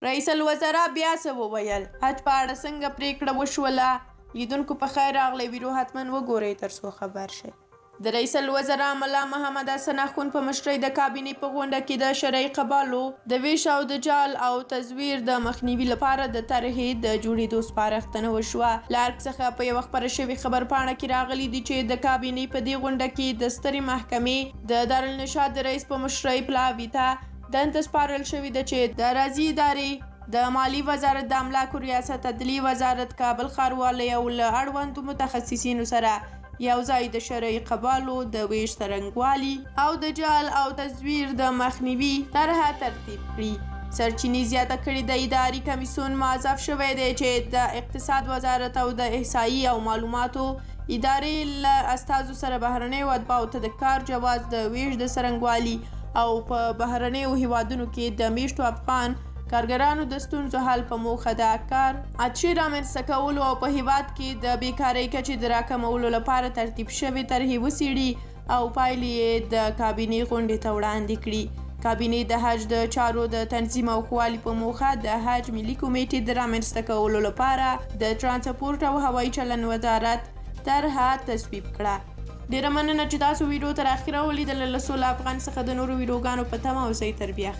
رئیس الوزرا بیا څه وویل؟ حج په اړه څنګه پریکړه وشوله؟ لیدونکو په خیر راغلی ویډیو حتما وګورئ ترڅو خبر شئ. د رئیس الوزرا ملا محمد حسن اخوند په مشرۍ د کابینې په غونډه کې د شرعي قبالو د ویش او د جال او تزویر د مخنیوي لپاره د طرحې د جوړېدو سپارښتنه وشوه. له ارګ څخه په یوه خپره شوې خبرپاڼه کې راغلي دي چې د کابینې په دې غونډه کې د سترې محکمې د دارالنشاط د رئیس په مشرۍ پلاوي ته دنده سپارل شوې ده چې د راضي ادارې د مالی وزارت د املاکو ریاست عدلیې وزارت کابل ښاروالۍ او له اړوندو متخصصینو سره یو ځای د شرعي قبالو د ویش څرنګوالي او د جال او تزویر د مخنیوي طرحه ترتیب کړي. سرچینې زیاته کړې د اداري کمیسیون موظف شوی دی چې د اقتصاد وزارت او د احصایي او معلوماتو ادارې له استازو سره بهرنیو اتباعو ته د کار جواز د ویش د څرنګوالي او په بهرنیو هیوادونو کې د میشتو افغان کارګرانو د ستونزو حل په موخه د کار اتشي رامنځته کولو او په هیواد کې د بیکارۍ کچې د راکمولو لپاره ترتیب شوې طرحې وڅېړي او پایلې یې د کابینې غونډې ته وړاندې کړي. کابینې د حج د چارو د تنظیم او ښه والي په موخه د حج ملي کمیټې د رامنځته کولو لپاره د ترانسپورټ او هوایي چلند وزارت طرحه تصویب کړه. ډیره مننه چې تاسو ویډیو تر اخره ولیدله. له سوله افغان څخه د نورو ویډیوګانو په تمه اوسئ. تر بیا.